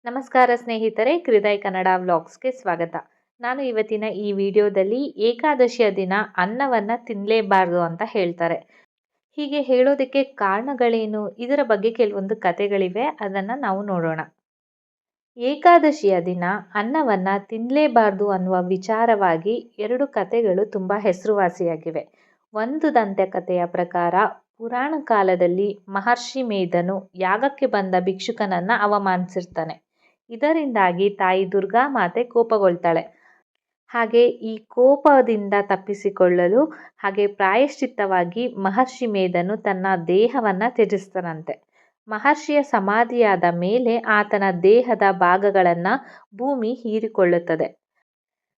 ನಮಸ್ಕಾರ ಸ್ನೇಹಿತರೆ, ಹೃದಯ್ ಕನ್ನಡ ವ್ಲಾಗ್ಸ್ಗೆ ಸ್ವಾಗತ. ನಾನು ಇವತ್ತಿನ ಈ ವಿಡಿಯೋದಲ್ಲಿ ಏಕಾದಶಿಯ ದಿನ ಅನ್ನವನ್ನು ತಿನ್ನಲೇಬಾರ್ದು ಅಂತ ಹೇಳ್ತಾರೆ. ಹೀಗೆ ಹೇಳೋದಕ್ಕೆ ಕಾರಣಗಳೇನು, ಇದರ ಬಗ್ಗೆ ಕೆಲವೊಂದು ಕಥೆಗಳಿವೆ, ಅದನ್ನು ನಾವು ನೋಡೋಣ. ಏಕಾದಶಿಯ ದಿನ ಅನ್ನವನ್ನು ತಿನ್ನಲೇಬಾರ್ದು ಅನ್ನುವ ವಿಚಾರವಾಗಿ ಎರಡು ಕಥೆಗಳು ತುಂಬ ಹೆಸರುವಾಸಿಯಾಗಿವೆ. ಒಂದು ದಂತಕಥೆಯ ಪ್ರಕಾರ ಪುರಾಣ ಕಾಲದಲ್ಲಿ ಮಹರ್ಷಿ ಮೇಧನು ಯಾಗಕ್ಕೆ ಬಂದ ಭಿಕ್ಷುಕನನ್ನು ಅವಮಾನಿಸಿರ್ತಾನೆ. ಇದರಿಂದಾಗಿ ತಾಯಿ ದುರ್ಗಾ ಮಾತೆ ಕೋಪಗೊಳ್ತಾಳೆ. ಹಾಗೆ ಈ ಕೋಪದಿಂದ ತಪ್ಪಿಸಿಕೊಳ್ಳಲು ಹಾಗೆ ಪ್ರಾಯಶ್ಚಿತ್ತವಾಗಿ ಮಹರ್ಷಿ ಮೇಧನು ತನ್ನ ದೇಹವನ್ನು ತ್ಯಜಿಸ್ತಾನಂತೆ. ಮಹರ್ಷಿಯ ಸಮಾಧಿಯಾದ ಮೇಲೆ ಆತನ ದೇಹದ ಭಾಗಗಳನ್ನು ಭೂಮಿ ಹೀರಿಕೊಳ್ಳುತ್ತದೆ.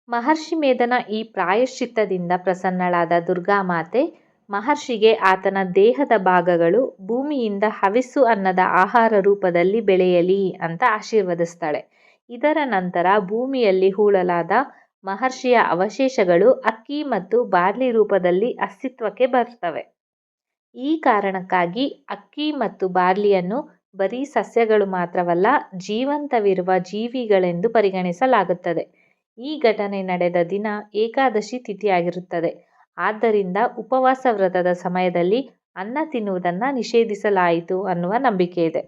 ಮಹರ್ಷಿ ಮೇಧನ ಈ ಪ್ರಾಯಶ್ಚಿತ್ತದಿಂದ ಪ್ರಸನ್ನಳಾದ ದುರ್ಗಾಮಾತೆ ಮಹರ್ಷಿಗೆ ಆತನ ದೇಹದ ಭಾಗಗಳು ಭೂಮಿಯಿಂದ ಹವಿಸ್ಸು ಅನ್ನದ ಆಹಾರ ರೂಪದಲ್ಲಿ ಬೆಳೆಯಲಿ ಅಂತ ಆಶೀರ್ವದಿಸ್ತಾಳೆ. ಇದರ ನಂತರ ಭೂಮಿಯಲ್ಲಿ ಹೂಳಲಾದ ಮಹರ್ಷಿಯ ಅವಶೇಷಗಳು ಅಕ್ಕಿ ಮತ್ತು ಬಾರ್ಲಿ ರೂಪದಲ್ಲಿ ಅಸ್ತಿತ್ವಕ್ಕೆ ಬರ್ತವೆ. ಈ ಕಾರಣಕ್ಕಾಗಿ ಅಕ್ಕಿ ಮತ್ತು ಬಾರ್ಲಿಯನ್ನು ಬರೀ ಸಸ್ಯಗಳು ಮಾತ್ರವಲ್ಲ, ಜೀವಂತವಿರುವ ಜೀವಿಗಳೆಂದು ಪರಿಗಣಿಸಲಾಗುತ್ತದೆ. ಈ ಘಟನೆ ನಡೆದ ದಿನ ಏಕಾದಶಿ ತಿಥಿಯಾಗಿರುತ್ತದೆ. ಆದ್ದರಿಂದ ಉಪವಾಸ ವ್ರತದ ಸಮಯದಲ್ಲಿ ಅನ್ನ ತಿನ್ನುವುದನ್ನು ನಿಷೇಧಿಸಲಾಯಿತು ಅನ್ನುವ ನಂಬಿಕೆ ಇದೆ.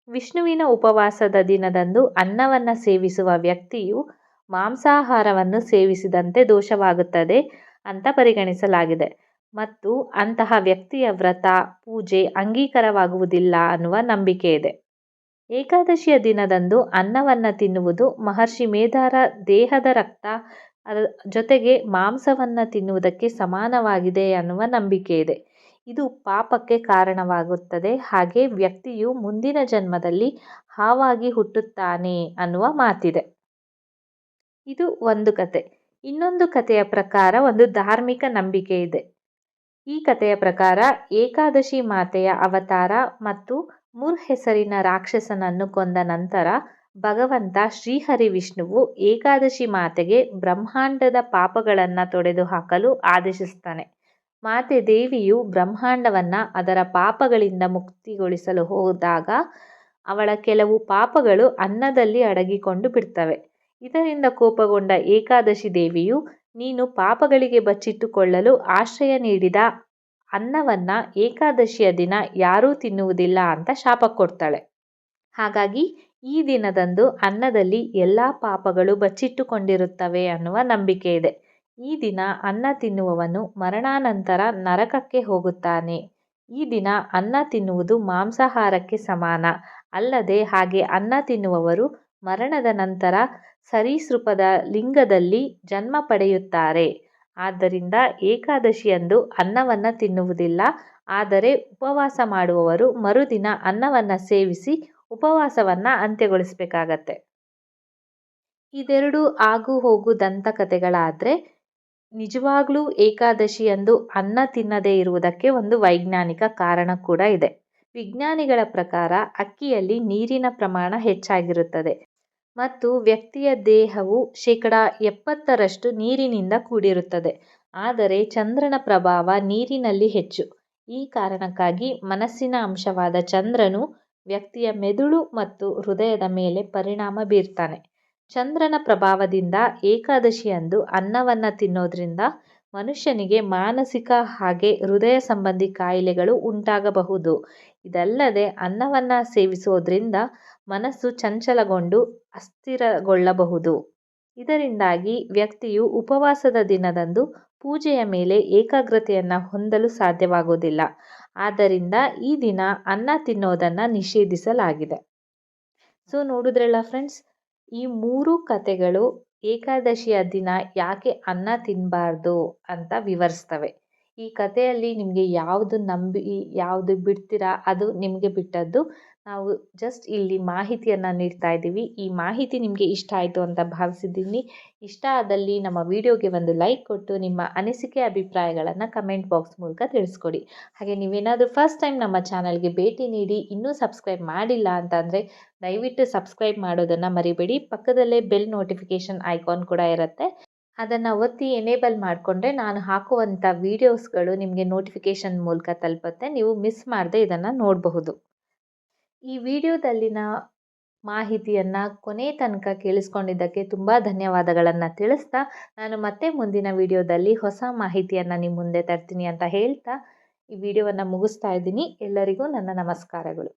ವಿಷ್ಣುವಿನ ಉಪವಾಸದ ದಿನದಂದು ಅನ್ನವನ್ನು ಸೇವಿಸುವ ವ್ಯಕ್ತಿಯು ಮಾಂಸಾಹಾರವನ್ನು ಸೇವಿಸಿದಂತೆ ದೋಷವಾಗುತ್ತದೆ ಅಂತ ಪರಿಗಣಿಸಲಾಗಿದೆ ಮತ್ತು ಅಂತಹ ವ್ಯಕ್ತಿಯ ವ್ರತ ಪೂಜೆ ಅಂಗೀಕಾರವಾಗುವುದಿಲ್ಲ ಅನ್ನುವ ನಂಬಿಕೆ ಇದೆ. ಏಕಾದಶಿಯ ದಿನದಂದು ಅನ್ನವನ್ನು ತಿನ್ನುವುದು ಮಹರ್ಷಿ ಮೇಧರ ದೇಹದ ರಕ್ತ ಜೊತೆಗೆ ಮಾಂಸವನ್ನು ತಿನ್ನುವುದಕ್ಕೆ ಸಮಾನವಾಗಿದೆ ಅನ್ನುವ ನಂಬಿಕೆ ಇದೆ. ಇದು ಪಾಪಕ್ಕೆ ಕಾರಣವಾಗುತ್ತದೆ. ಹಾಗೆ ವ್ಯಕ್ತಿಯು ಮುಂದಿನ ಜನ್ಮದಲ್ಲಿ ಹಾವಾಗಿ ಹುಟ್ಟುತ್ತಾನೆ ಅನ್ನುವ ಮಾತಿದೆ. ಇದು ಒಂದು ಕತೆ. ಇನ್ನೊಂದು ಕಥೆಯ ಪ್ರಕಾರ ಒಂದು ಧಾರ್ಮಿಕ ನಂಬಿಕೆ ಇದೆ. ಈ ಕಥೆಯ ಪ್ರಕಾರ ಏಕಾದಶಿ ಮಾತೆಯ ಅವತಾರ ಮತ್ತು ಮುರ್ ಹೆಸರಿನ ರಾಕ್ಷಸನನ್ನು ಕೊಂದ ನಂತರ ಭಗವಂತ ಶ್ರೀಹರಿ ವಿಷ್ಣುವು ಏಕಾದಶಿ ಮಾತೆಗೆ ಬ್ರಹ್ಮಾಂಡದ ಪಾಪಗಳನ್ನು ತೊಡೆದು ಹಾಕಲು ಆದೇಶಿಸ್ತಾನೆ. ಮಾತೆ ದೇವಿಯು ಬ್ರಹ್ಮಾಂಡವನ್ನು ಅದರ ಪಾಪಗಳಿಂದ ಮುಕ್ತಿಗೊಳಿಸಲು ಹೋದಾಗ ಅವಳ ಕೆಲವು ಪಾಪಗಳು ಅನ್ನದಲ್ಲಿ ಅಡಗಿಕೊಂಡು ಬಿಡ್ತವೆ. ಇದರಿಂದ ಕೋಪಗೊಂಡ ಏಕಾದಶಿ ದೇವಿಯು ನೀನು ಪಾಪಗಳಿಗೆ ಬಚ್ಚಿಟ್ಟುಕೊಳ್ಳಲು ಆಶ್ರಯ ನೀಡಿದ ಅನ್ನವನ್ನು ಏಕಾದಶಿಯ ದಿನ ಯಾರೂ ತಿನ್ನುವುದಿಲ್ಲ ಅಂತ ಶಾಪ ಕೊಡ್ತಾಳೆ. ಹಾಗಾಗಿ ಈ ದಿನದಂದು ಅನ್ನದಲ್ಲಿ ಎಲ್ಲ ಪಾಪಗಳು ಬಚ್ಚಿಟ್ಟುಕೊಂಡಿರುತ್ತವೆ ಅನ್ನುವ ನಂಬಿಕೆ ಇದೆ. ಈ ದಿನ ಅನ್ನ ತಿನ್ನುವವನು ಮರಣಾನಂತರ ನರಕಕ್ಕೆ ಹೋಗುತ್ತಾನೆ. ಈ ದಿನ ಅನ್ನ ತಿನ್ನುವುದು ಮಾಂಸಾಹಾರಕ್ಕೆ ಸಮಾನ. ಅಲ್ಲದೆ ಹಾಗೆ ಅನ್ನ ತಿನ್ನುವವರು ಮರಣದ ನಂತರ ಸರೀಸೃಪದ ಲಿಂಗದಲ್ಲಿ ಜನ್ಮ ಪಡೆಯುತ್ತಾರೆ. ಆದ್ದರಿಂದ ಏಕಾದಶಿಯಂದು ಅನ್ನವನ್ನು ತಿನ್ನುವುದಿಲ್ಲ. ಆದರೆ ಉಪವಾಸ ಮಾಡುವವರು ಮರುದಿನ ಅನ್ನವನ್ನು ಸೇವಿಸಿ ಉಪವಾಸವನ್ನು ಅಂತ್ಯಗೊಳಿಸಬೇಕಾಗತ್ತೆ. ಇದೆರಡು ಆಗು ಹೋಗು ದಂತಕಥೆಗಳಾದರೆ ನಿಜವಾಗ್ಲೂ ಏಕಾದಶಿಯಂದು ಅನ್ನ ತಿನ್ನದೇ ಇರುವುದಕ್ಕೆ ಒಂದು ವೈಜ್ಞಾನಿಕ ಕಾರಣ ಕೂಡ ಇದೆ. ವಿಜ್ಞಾನಿಗಳ ಪ್ರಕಾರ ಅಕ್ಕಿಯಲ್ಲಿ ನೀರಿನ ಪ್ರಮಾಣ ಹೆಚ್ಚಾಗಿರುತ್ತದೆ ಮತ್ತು ವ್ಯಕ್ತಿಯ ದೇಹವು 70% ನೀರಿನಿಂದ ಕೂಡಿರುತ್ತದೆ. ಆದರೆ ಚಂದ್ರನ ಪ್ರಭಾವ ನೀರಿನಲ್ಲಿ ಹೆಚ್ಚು. ಈ ಕಾರಣಕ್ಕಾಗಿ ಮನಸ್ಸಿನ ಅಂಶವಾದ ಚಂದ್ರನು ವ್ಯಕ್ತಿಯ ಮೆದುಳು ಮತ್ತು ಹೃದಯದ ಮೇಲೆ ಪರಿಣಾಮ ಬೀರ್ತಾನೆ. ಚಂದ್ರನ ಪ್ರಭಾವದಿಂದ ಏಕಾದಶಿಯಂದು ಅನ್ನವನ್ನು ತಿನ್ನೋದ್ರಿಂದ ಮನುಷ್ಯನಿಗೆ ಮಾನಸಿಕ ಹಾಗೆ ಹೃದಯ ಸಂಬಂಧಿ ಕಾಯಿಲೆಗಳು ಉಂಟಾಗಬಹುದು. ಇದಲ್ಲದೆ ಅನ್ನವನ್ನು ಸೇವಿಸೋದ್ರಿಂದ ಮನಸ್ಸು ಚಂಚಲಗೊಂಡು ಅಸ್ಥಿರಗೊಳ್ಳಬಹುದು. ಇದರಿಂದಾಗಿ ವ್ಯಕ್ತಿಯು ಉಪವಾಸದ ದಿನದಂದು ಪೂಜೆಯ ಮೇಲೆ ಏಕಾಗ್ರತೆಯನ್ನು ಹೊಂದಲು ಸಾಧ್ಯವಾಗುವುದಿಲ್ಲ. ಆದ್ದರಿಂದ ಈ ದಿನ ಅನ್ನ ತಿನ್ನೋದನ್ನು ನಿಷೇಧಿಸಲಾಗಿದೆ. ಸೊ ನೋಡಿದ್ರಲ್ಲ ಫ್ರೆಂಡ್ಸ್, ಈ ಮೂರು ಕಥೆಗಳು ಏಕಾದಶಿಯ ದಿನ ಯಾಕೆ ಅನ್ನ ತಿನ್ನಬಾರ್ದು ಅಂತ ವಿವರಿಸ್ತವೆ. ಈ ಕಥೆಯಲ್ಲಿ ನಿಮಗೆ ಯಾವುದು ಯಾವುದು ಬಿಡ್ತೀರಾ ಅದು ನಿಮಗೆ ಬಿಟ್ಟದ್ದು. ನಾವು ಜಸ್ಟ್ ಇಲ್ಲಿ ಮಾಹಿತಿಯನ್ನು ನೀಡ್ತಾ ಇದ್ದೀವಿ. ಈ ಮಾಹಿತಿ ನಿಮಗೆ ಇಷ್ಟ ಆಯಿತು ಅಂತ ಭಾವಿಸಿದ್ದೀನಿ. ಇಷ್ಟ ಆದಲ್ಲಿ ನಮ್ಮ ವಿಡಿಯೋಗೆ ಒಂದು ಲೈಕ್ ಕೊಟ್ಟು ನಿಮ್ಮ ಅನಿಸಿಕೆ ಅಭಿಪ್ರಾಯಗಳನ್ನು ಕಮೆಂಟ್ ಬಾಕ್ಸ್ ಮೂಲಕ ತಿಳಿಸ್ಕೊಡಿ. ಹಾಗೆ ನೀವೇನಾದರೂ ಫಸ್ಟ್ ಟೈಮ್ ನಮ್ಮ ಚಾನಲ್ಗೆ ಭೇಟಿ ನೀಡಿ ಇನ್ನೂ ಸಬ್ಸ್ಕ್ರೈಬ್ ಮಾಡಿಲ್ಲ ಅಂತಂದರೆ ದಯವಿಟ್ಟು ಸಬ್ಸ್ಕ್ರೈಬ್ ಮಾಡೋದನ್ನು ಮರಿಬೇಡಿ. ಪಕ್ಕದಲ್ಲೇ ಬೆಲ್ ನೋಟಿಫಿಕೇಷನ್ ಐಕಾನ್ ಕೂಡ ಇರುತ್ತೆ. ಅದನ್ನು ಒತ್ತಿ ಎನೇಬಲ್ ಮಾಡಿಕೊಂಡ್ರೆ ನಾನು ಹಾಕುವಂಥ ವೀಡಿಯೋಸ್ಗಳು ನಿಮಗೆ ನೋಟಿಫಿಕೇಷನ್ ಮೂಲಕ ತಲುಪುತ್ತೆ. ನೀವು ಮಿಸ್ ಮಾಡದೆ ಇದನ್ನು ನೋಡಬಹುದು. ಈ ವಿಡಿಯೋದಲ್ಲಿನ ಮಾಹಿತಿಯನ್ನು ಕೊನೆ ತನಕ ಕೇಳಿಸ್ಕೊಂಡಿದ್ದಕ್ಕೆ ತುಂಬ ಧನ್ಯವಾದಗಳನ್ನು ತಿಳಿಸ್ತಾ ನಾನು ಮತ್ತೆ ಮುಂದಿನ ವಿಡಿಯೋದಲ್ಲಿ ಹೊಸ ಮಾಹಿತಿಯನ್ನು ನಿಮ್ಮ ಮುಂದೆ ತರ್ತೀನಿ ಅಂತ ಹೇಳ್ತಾ ಈ ವಿಡಿಯೋವನ್ನು ಮುಗಿಸ್ತಾ ಇದ್ದೀನಿ. ಎಲ್ಲರಿಗೂ ನನ್ನ ನಮಸ್ಕಾರಗಳು.